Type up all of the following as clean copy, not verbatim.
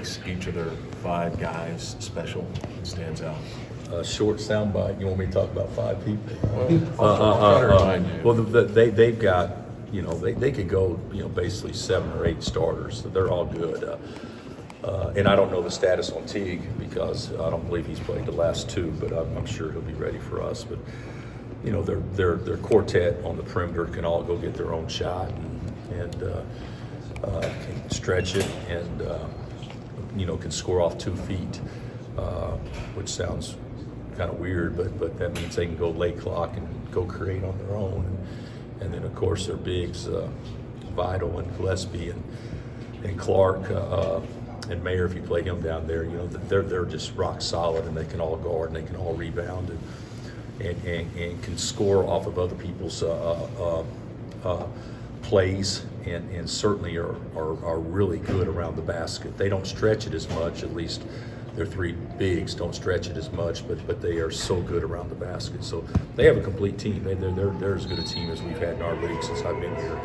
makes each of their 5 guys special and stands out? Short soundbite. You want me to talk about 5 people? I'll try to remind you. Well, they've got, they could go, basically 7 or 8 starters. So they're all good. And I don't know the status on Teague because I don't believe he's played the last 2, but I'm sure he'll be ready for us. But their quartet on the perimeter can all go get their own shot and can stretch it and can score off 2 feet, which sounds kind of weird, but that means they can go late clock and go create on their own. And then of course their bigs, Vital and Gillespie and Clark and Mayer, if you play him down there, they're just rock solid, and they can all guard and they can all rebound and can score off of other people's plays and certainly are really good around the basket. They don't stretch it as much, at least their 3 bigs don't stretch it as much, but they are so good around the basket. So they have a complete team. They're as good a team as we've had in our league since I've been here,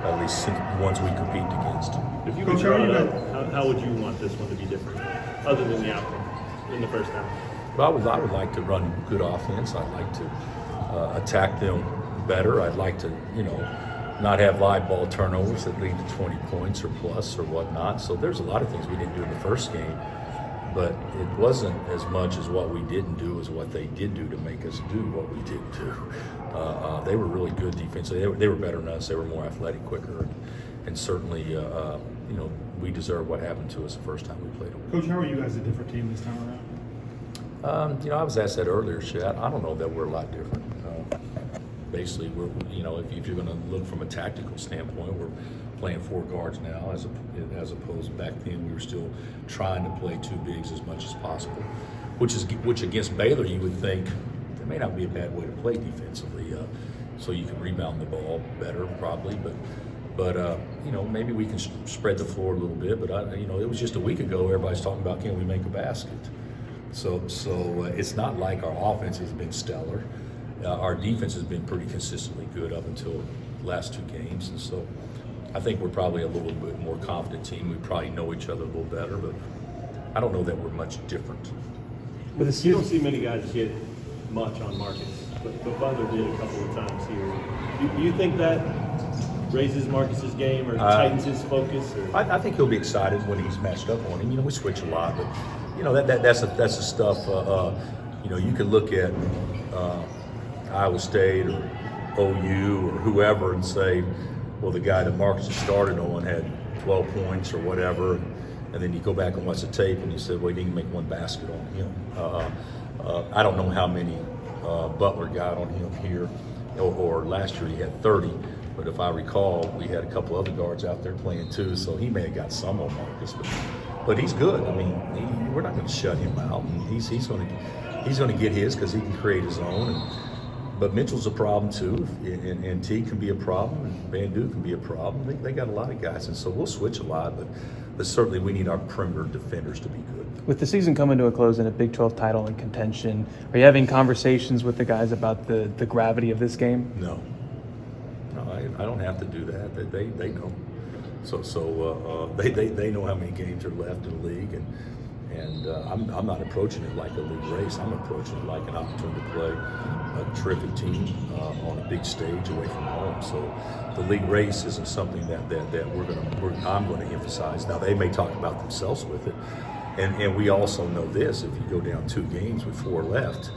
at least since the ones we compete against. If you could draw it up, how would you want this one to be different, other than the outcome in the first half? Well, I would like to run good offense. I'd like to attack them better. I'd like to, not have live ball turnovers that lead to 20 points or plus or whatnot. So there's a lot of things we didn't do in the first game, but it wasn't as much as what we didn't do as what they did do to make us do what we didn't do. They were really good defensively. They were better than us. They were more athletic, quicker, and certainly, we deserve what happened to us the first time we played them. Coach, how are you guys a different team this time around? I was asked that earlier, I don't know that we're a lot different. Basically, we're, if you're going to look from a tactical standpoint, we're playing 4 guards now, as opposed back then we were still trying to play 2 bigs as much as possible, which against Baylor you would think that may not be a bad way to play defensively, so you can rebound the ball better probably, but maybe we can spread the floor a little bit. But it was just a week ago everybody's talking about, can we make a basket? So it's not like our offense has been stellar. Our defense has been pretty consistently good up until the last 2 games, and so I think we're probably a little bit more confident team. We probably know each other a little better, but I don't know that we're much different. But you don't see many guys get much on Marcus, but Butler did a couple of times here. Do you think that raises Marcus's game or tightens his focus? Or? I think he'll be excited when he's matched up on him. We switch a lot, but that's the stuff. You could look at Iowa State or OU or whoever and say, well, the guy that Marcus started on had 12 points or whatever, and then you go back and watch the tape and you say, well, he didn't make 1 basket on him. I don't know how many Butler got on him here, or last year he had 30, but if I recall, we had a couple other guards out there playing too, so he may have got some on Marcus, but he's good. I mean, we're not going to shut him out, and he's going to get his because he can create his own. But Mitchell's a problem too, and T can be a problem, and Van Du can be a problem. They got a lot of guys, and so we'll switch a lot, but certainly we need our perimeter defenders to be good. With the season coming to a close and a Big 12 title in contention, are you having conversations with the guys about the gravity of this game? No, I don't have to do that. They know. So they know how many games are left in the league, and I'm not approaching it like a league race. I'm approaching it like an opportunity to play a terrific team on a big stage away from home. So the league race isn't something that I'm going to emphasize. Now they may talk about themselves with it, and we also know this: if you go down 2 games with 4 left,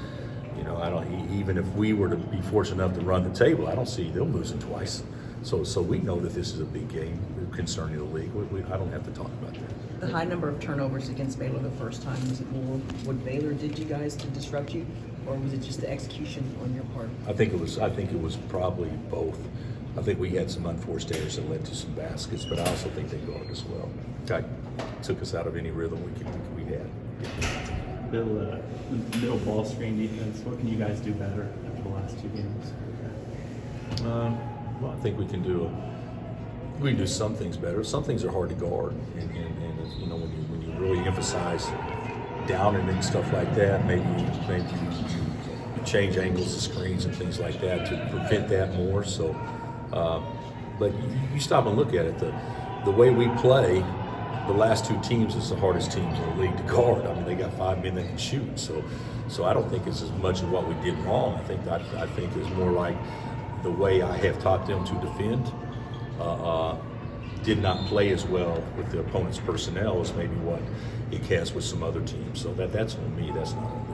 even if we were to be fortunate enough to run the table, I don't see them losing twice. So we know that this is a big game concerning the league. I don't have to talk about that. The high number of turnovers against Baylor the first time, was it more what Baylor did you guys to disrupt you, or was it just the execution on your part? I think it was probably both. I think we had some unforced errors that led to some baskets, but I also think they guarded us well. That took us out of any rhythm we had. Bill, the middle ball screen defense, what can you guys do better after the last 2 games? Well, I think we can do some things better. Some things are hard to guard, and when you really emphasize downing and stuff like that, maybe you change angles of screens and things like that to prevent that more. So, but you stop and look at it. The way we play, the last two teams is the hardest teams in the league to guard. I mean, they got 5 men that can shoot. So I don't think it's as much of what we did wrong. I think it's more like the way I have taught them to defend did not play as well with the opponent's personnel as maybe what it has with some other teams. So that's on me. That's not on them.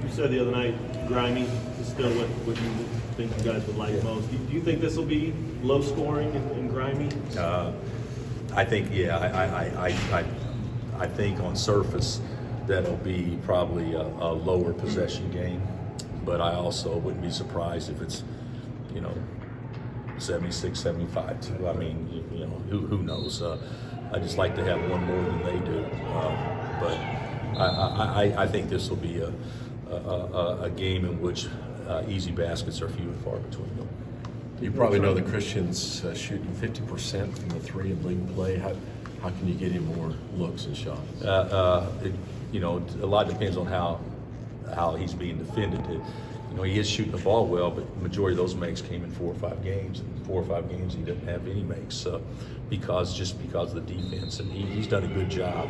You said the other night, grimy is still what you think you guys would like most. Do you think this will be low scoring and grimy? I think, yeah, I think on surface that'll be probably a lower possession game, but I also wouldn't be surprised if it's, 76, 75 too. I mean, who knows? I just like to have one more than they do, but I think this will be a game in which easy baskets are few and far between them. You probably know the Christian's shooting 50% from the three in league play. How can you get him more looks and shots? A lot depends on how he's being defended. He is shooting the ball well, but the majority of those makes came in 4 or 5 games. And 4 or 5 games, he doesn't have any makes because of the defense. And he's done a good job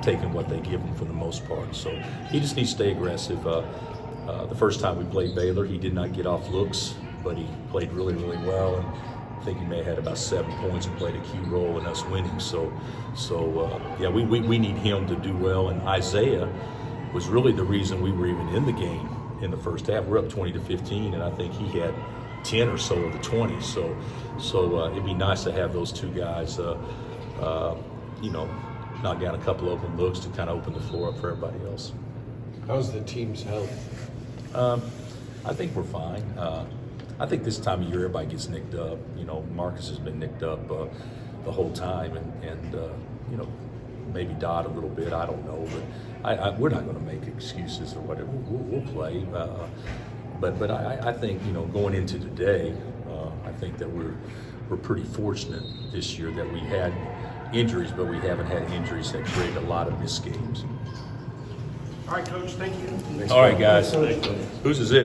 taking what they give him for the most part. So he just needs to stay aggressive. The first time we played Baylor, he did not get off looks, but he played really, really well. And I think he may have had about 7 points and played a key role in us winning. So we need him to do well. And Isaiah was really the reason we were even in the game in the first half. We're up 20-15, and I think he had 10 or so of the 20. So it'd be nice to have those two guys, knock down a couple open looks to kind of open the floor up for everybody else. How's the team's health? I think we're fine. I think this time of year everybody gets nicked up. Marcus has been nicked up the whole time, and maybe Dodd a little bit. I don't know, but we're not going to make excuses or whatever. We'll play, but I think going into today, I think that we're pretty fortunate this year that we had injuries, but we haven't had injuries that create a lot of missed games. All right, Coach, thank you. All right, guys. Whose is it?